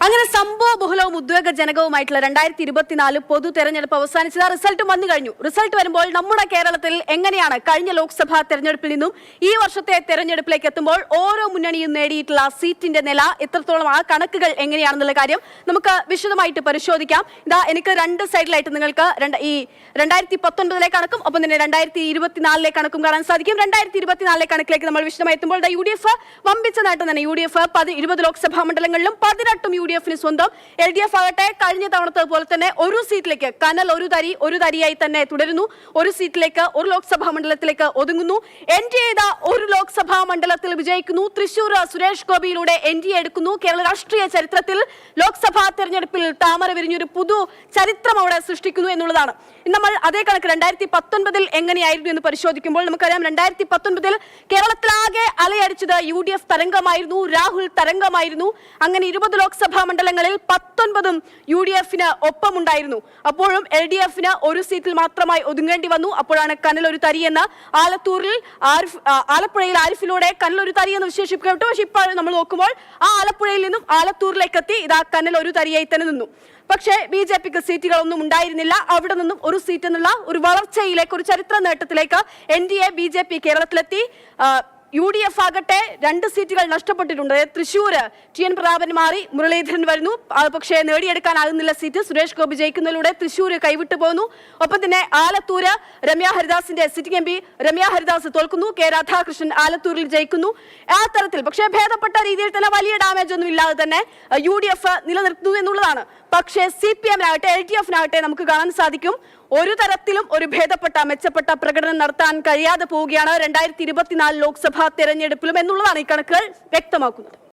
അങ്ങനെ സംഭവബഹുലവും ഉദ്വേഗജനകവുമായിട്ടുള്ള 2024 പൊതു തെരഞ്ഞെടുപ്പ് അവസാനിച്ചത് റിസൾട്ട് വന്നു കഴിഞ്ഞു. റിസൾട്ട് വരുമ്പോൾ നമ്മുടെ കേരളത്തിൽ എങ്ങനെയാണ് കഴിഞ്ഞ ലോക്സഭാ തെരഞ്ഞെടുപ്പിൽ നിന്നും ഈ വർഷത്തെ തെരഞ്ഞെടുപ്പിലേക്ക് എത്തുമ്പോൾ ഓരോ മുന്നണിയും നേടിയിട്ടുള്ള സീറ്റിന്റെ നില എത്രത്തോളം, ആ കണക്കുകൾ എങ്ങനെയാണെന്നുള്ള കാര്യം നമുക്ക് വിശദമായിട്ട് പരിശോധിക്കാം. ഇതാ എനിക്ക് രണ്ട് സൈഡിലായിട്ട് നിങ്ങൾക്ക് ഈ 2019 കണക്കും ഒപ്പം തന്നെ 2024 കണക്കും കാണാൻ സാധിക്കും. 2024 കണക്കിലേക്ക് നമ്മൾ വിശദമായി എത്തുമ്പോൾ UDF വമ്പിച്ച നേട്ടം തന്നെ. UDF 20 ലോക്സഭാ മണ്ഡലങ്ങളിലും 18 UDF സ്വന്തം. LDF ആകട്ടെ കഴിഞ്ഞ തവണത്തെ പോലെ തന്നെ ഒരു സീറ്റിലേക്ക് കനൽ ഒരു തരിയായി തന്നെ തുടരുന്നു. ഒരു സീറ്റിലേക്ക്, ഒരു ലോക്സഭാ മണ്ഡലത്തിലേക്ക് ഒതുങ്ങുന്നു. NDA ഒരു ലോക്സഭാ മണ്ഡലത്തിൽ വിജയിക്കുന്നു. തൃശൂർ സുരേഷ് ഗോപിയിലൂടെ NDA എടുക്കുന്നു. കേരള രാഷ്ട്രീയ ചരിത്രത്തിൽ ലോക്സഭാ തെരഞ്ഞെടുപ്പിൽ താമര വിരിഞ്ഞൊരു പുതു ചരിത്രം അവിടെ സൃഷ്ടിക്കുന്നു എന്നുള്ളതാണ്. നമ്മൾ അതേ കണക്ക് 2019 എങ്ങനെയായിരുന്നു എന്ന് പരിശോധിക്കുമ്പോൾ നമുക്കറിയാം, 2019 കേരളത്തിലാകെ അലയടിച്ചത് UDF തരംഗമായിരുന്നു, രാഹുൽ തരംഗമായിരുന്നു. അങ്ങനെ 20 ലോക്സഭാ മണ്ഡലങ്ങളിൽ 19 UDF-ന് ഒപ്പമുണ്ടായിരുന്നു. അപ്പോഴും LDF-ന് ഒരു സീറ്റിൽ മാത്രമായി ഒതുങ്ങേണ്ടി വന്നു. അപ്പോഴാണ് കനൽ ഒരു തരി എന്ന് ആലപ്പുഴയിൽ ആരിഫിലൂടെ കനൽ ഒരു തരി എന്ന് വിശേഷിപ്പിക്കപ്പെട്ടു. പക്ഷെ ഇപ്പോൾ നമ്മൾ നോക്കുമ്പോൾ ആ ആലപ്പുഴയിൽ നിന്നും ആലത്തൂരിലേക്ക് എത്തി ഇതാ കനൽ ഒരു തരിയായി തന്നെ നിന്നു. പക്ഷേ BJPക്ക് സീറ്റുകളൊന്നും ഉണ്ടായിരുന്നില്ല. അവിടെ നിന്നും ഒരു സീറ്റ് എന്നുള്ള ഒരു വളർച്ചയിലേക്ക്, ഒരു ചരിത്ര നേട്ടത്തിലേക്ക് NDA BJP കേരളത്തിലെത്തി. UDF ആകട്ടെ 2 സീറ്റുകൾ നഷ്ടപ്പെട്ടിട്ടുണ്ട്. തൃശ്ശൂര് TN പ്രതാപൻ മാറി മുരളീധരൻ വരുന്നു. പക്ഷേ നേടിയെടുക്കാനാകുന്നില്ല സീറ്റ്. സുരേഷ് ഗോപി ജയിക്കുന്നതിലൂടെ തൃശ്ശൂര് കൈവിട്ടു പോകുന്നു. ഒപ്പം തന്നെ ആലത്തൂര് രമ്യ ഹരിദാസിന്റെ സിറ്റിംഗ് MP രമ്യ ഹരിദാസ് തോൽക്കുന്നു. K രാധാകൃഷ്ണൻ ആലത്തൂരിൽ ജയിക്കുന്നു. ആ തരത്തിൽ പക്ഷേ ഭേദപ്പെട്ട രീതിയിൽ തന്നെ വലിയ ഡാമേജ് ഒന്നും ഇല്ലാതെ തന്നെ UDF നിലനിർത്തുന്നു എന്നുള്ളതാണ്. പക്ഷേ CPM-നാകട്ടെ LDF-നാകട്ടെ നമുക്ക് കാണാൻ സാധിക്കും, ഒരു തരത്തിലും ഒരു ഭേദപ്പെട്ട മെച്ചപ്പെട്ട പ്രകടനം നടത്താൻ കഴിയാതെ പോവുകയാണ് 2024 ലോക്സഭാ തെരഞ്ഞെടുപ്പിലും എന്നുള്ളതാണ് ഈ കണക്കുകൾ വ്യക്തമാക്കുന്നത്.